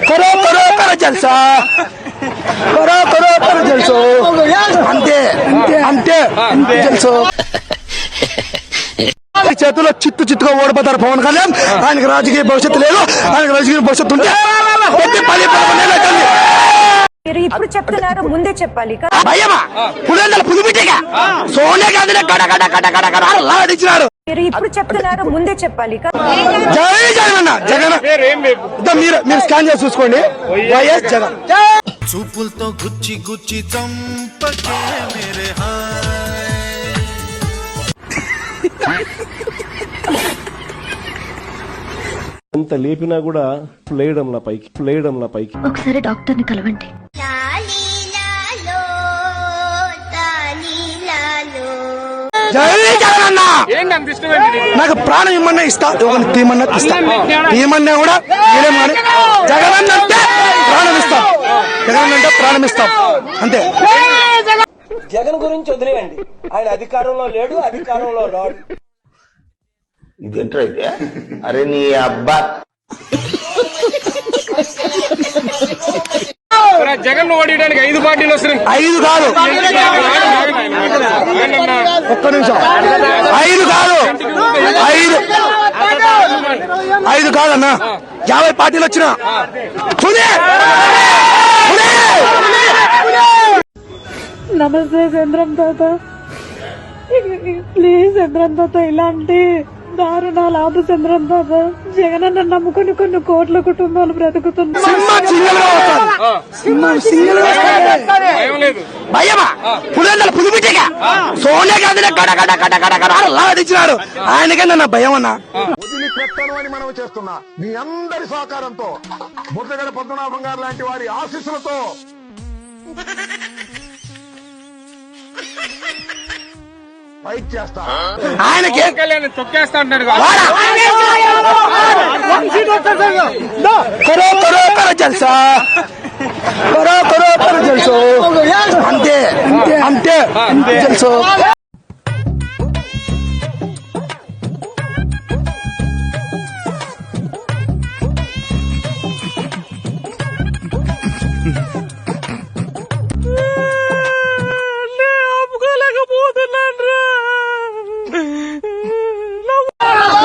करो करो करो जलसा करो करो करो जलसो अंते अंते जलसो చేతుల్లో చిత్తు చిత్తుగా ఓడిపోతారు పవన్ కళ్యాణ్. ఆయనకి రాజకీయ భవిష్యత్తు లేదు. ఆయనకి రాజకీయ భవిష్యత్తు ఉంటే ఇప్పుడు చెప్తున్నారు, ముందే చెప్పాలి. భయమా పులివెందుల పులిమిటిగా సోనియా గాంధీని గడగడ గడగడ గడగడిచ్చినారు. ఇప్పుడు చెప్తున్నారు, ముందే చెప్పాలి. జై జగన్ జగన్ మీరు స్కాన్ చేసి చూసుకోండి. వైఎస్ జగన్ చూపులతో గుచ్చి గుచ్చి చంపకే మేరే ఎంత లేపినా కూడా లేయడంలా పైకి ఒకసారి డాక్టర్ ని కలవండి. జై జగన్ అన్న నాకు ప్రాణం ఇమ్మన్నా ఇస్తా, తీమన్నా ఇస్తా, తీమన్నా కూడా మీరేమని జగన్ అంటే ప్రాణం ఇస్తాం, జగన్ అంటే ప్రాణం ఇస్తాం అంతే. జగన్ గురించి వదిలేయండి, ఆయన అధికారంలో లేడు, అధికారంలో రాడు. ఇదేంట్రా ఇదే? అరే నీ అబ్బా జగన్ ఓడియడానికి 5 పార్టీలు వస్తున్నాయి. 5 కాదు, ఒక్క నిమిషం, 5 కాదు, 5 కాదన్నా, 50 పార్టీలు వచ్చినా. నమస్తే చంద్రం తాత, ప్లీజ్ చంద్రం తాత, ఇలాంటి దారుణాలు ఆపు చంద్రం తాత. జగన్ అన్న నమ్ముకుని కొన్ని కోట్ల కుటుంబాలు బ్రతుకుతున్నాయి. భయమా పులివెందుల పులిమిటిగా సోనియా గాంధీని గడగడ గడగడ గడగడిచ్చినారు. ఆయనకే నన్న భయం అన్నా. వదిలిపెట్టను అని మనం చేస్తున్నా మీ అందరి సహకారంతో, ముద్రగడ పద్మనాభం గారు లాంటి వారి ఆశీస్సులతో ఫైట్ చేస్తా. ఆయనకే తొక్కేస్తా అంటారు. కరో కరో కరో జల్సా కరో కరో కరో జల్సో అంతే అంతే జల్సో.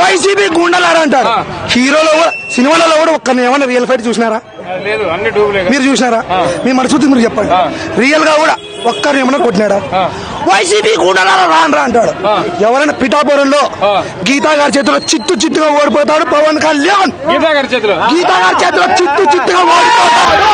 వైసీపీ గుండలారా అంటారు. హీరోలో సినిమాలలో కూడా ఒక్కరిని ఏమన్నా రియల్ ఫైట్ చూసినారా? మీరు చూసినారా? మీ మనసుతో మీరు చెప్పండి. రియల్ గా కూడా ఒక్కరిని ఏమన్నా కొట్టినాడా? వైసీపీ గుండలారా రానరా అంటాడు. ఎవరైనా పిఠాపురంలో గీతా గారి చేతిలో చిత్తుగా ఓడిపోతాడు పవన్ కళ్యాణ్. గీతా గారి చేతిలో చిత్తుగా ఓడిపోతాడు.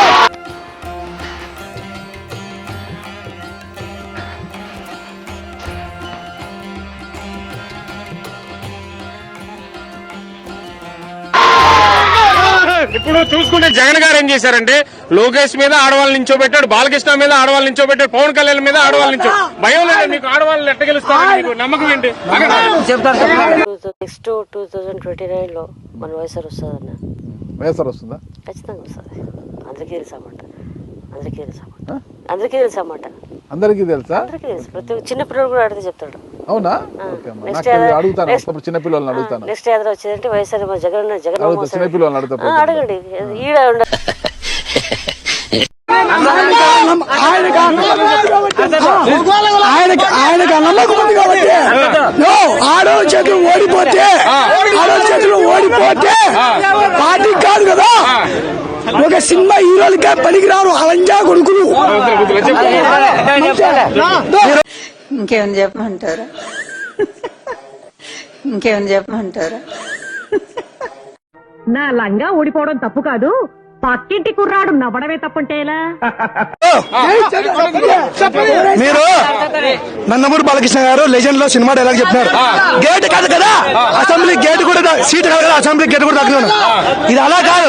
ఇప్పుడు చూసుకుంటే జగన్ గారు ఏం చేశారంటే లోకేష్ మీద ఆడవాళ్ళు నించోబెట్టాడు, బాలకృష్ణ మీద ఆడవాళ్ళు నించోబెట్టాడు, పవన్ కళ్యాణ్ మీద ఆడవాళ్ళు నించో. భయం లేదు మీకు? ఆడవాళ్ళు ఎట్ట గెలుస్తారు? మీకు నమ్మకం ఏంటి? నెక్స్ట్ 2029 లో మన వైఎస్ఆర్ వస్తుందన్న. వైఎస్ఆర్ వస్తుందా? ఖచ్చితంగా వస్తుంది. అందరికీ తెలుసామాట, అందరికీ తెలుసామాట. అందరికీ తెలుసా? అందరికీ తెలుసు. ప్రతి చిన్న పిల్లలు కూడా అడిగితే చెప్తాడు. అవునా? చిన్నపిల్లలను అడుగుతాను. నెక్స్ట్ యాత్ర వచ్చేదంటే వైఎస్ఆర్ జగన్ చిన్నపిల్లలను అడుగుతా. అడగండి. ఈడ ఆయనకి నమ్మకం ఉంది కాబట్టి ఆడవాళ్ళ చేతులు ఓడిపోతే పార్టీ కాదు కదా, ఒక సినిమా హీరోలకే పనికిరారు అలంజా కొడుకులు. ఇంకేమైనా చెప్పమంటారా? నా లంగా ఊడిపోవడం తప్పు కాదు, పక్కింటి కుర్రాడు నవ్వడమే తప్పుంటే ఎలా? మీరు నందమూరి బాలకృష్ణ గారు లెజెండ్ లో సినిమా డైలాగ్ చెప్పినారు. గేట్ కాదు కదా, అసెంబ్లీ గేట్ కూడా సీట్ కాదు కదా, అసెంబ్లీ గేట్ కూడా తగ్గినాను. ఇది అలా కాదు.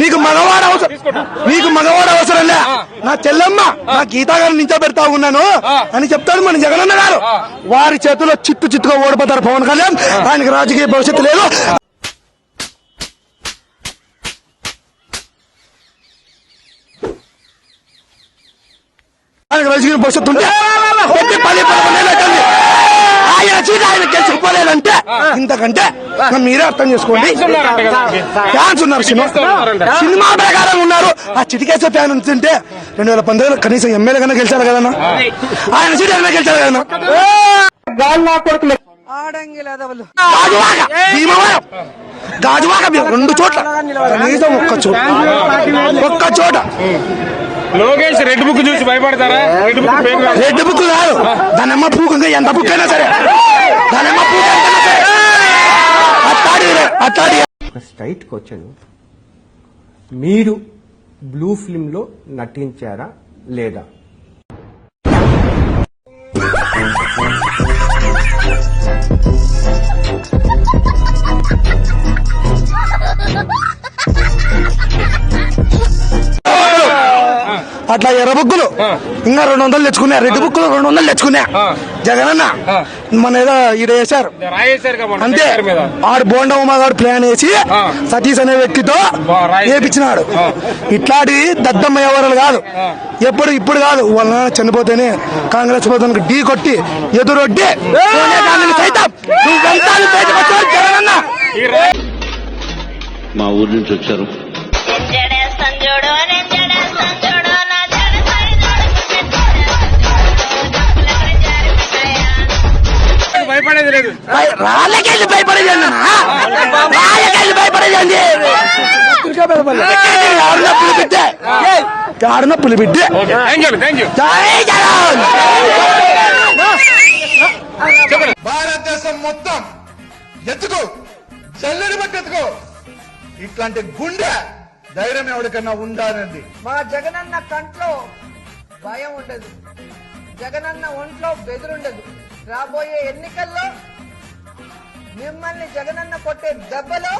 నీకు మగవాడు అవసరం లే. నా చెల్లెమ్మ నా గీతా గారిని నించోబెడతా ఉన్నాను అని చెప్తాడు మన జగనన్న గారు. వారి చేతిలో చిత్తుగా ఓడిపోతారు పవన్ కళ్యాణ్. ఆయనకి రాజకీయ భవిష్యత్తు లేదు. ఆయనకు రాజకీయ భవిష్యత్తు ఉంటే 10-11 ఏళ్ళు ఆయన సీట్ ఆయన గెలిచిపోలేదంటే ఇంతకంటే మీరే అర్థం చేసుకోండి. ఫ్యాన్స్ ఉన్నారు, సినిమా ప్రకారం ఉన్నారు. ఆ చిటికేసే ఫ్యాన్ ఉంటుంటే 2019 కనీసం ఎమ్మెల్యే కన్నా గెలిచారు కదన్నా, ఆయన సీట్ అయినా గెలిచారు కదన్నా. గాజువాక రెండు చోట్ల కనీసం ఒక్క చోట లోకేష్ రెడ్ బుక్ చూసి భయపడతారా? రెడ్ బుక్ కాదు, దానమ్మ పూకంగా ఎంత బుక్ అయినా సరే, దానమ్మ పూక అట్టాడి ఒక స్ట్రైట్ క్వశ్చన్, మీరు బ్లూ ఫిల్మ్ లో నటించారా లేదా? అట్లా ఎర్ర బుక్కులు ఇంకా 200 తెచ్చుకున్నా, రెడ్ బుక్కులు 200 తెచ్చుకున్నా. జగనన్న మన ఏదో ఈడ వేశారు అంతే. ఆడు బోండా ఉమాగాడు ప్లాన్ వేసి సతీష్ అనే వ్యక్తితో వేపించినాడు. ఇట్లాంటి దద్దమ్మ వ్యవహారాలు కాదు, ఇప్పుడు కాదు. వాళ్ళ చనిపోతేనే కాంగ్రెస్ పోతానికి ఢీ కొట్టి ఎదురొడ్డి సైతం జగనన్న. మా ఊరి నుంచి వచ్చారు. భయపడేది లేదు, రాళ్ళకెళ్ళి భయపడేది, రాళ్ళకెళ్ళి భయపడేది. ఆడున పులిబిడ్డే. భారతదేశం మొత్తం ఎత్తుకో, చల్లడి బట్టి ఎత్తుకో. ఇట్లాంటి గుండె ధైర్యం ఎవరికన్నా ఉండాలండి. మా జగనన్న కంట్లో భయం ఉండదు, జగనన్న ఒంట్లో బెదురుండదు. రాబోయే ఎన్నికల్లో మిమ్మల్ని జగనన్న కొట్టే దెబ్బలో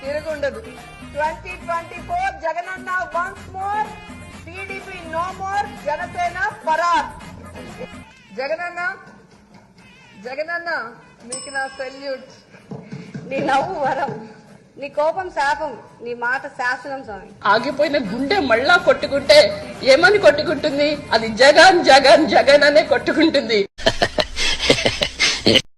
తిరుగుండదు. 2024 జగనన్న once more, TDP no more, Janasena పరార్. జగనన్న మీకు నా సెల్యూట్. నీ నవ్వు వరం, నీ కోపం శాపం, నీ మాట శాసనం స్వామి. ఆగిపోయిన గుండె మళ్ళా కొట్టుకుంటే ఏమని కొట్టుకుంటుంది? అది జగన్ జగన్ జగన్ అనే కొట్టుకుంటుంది.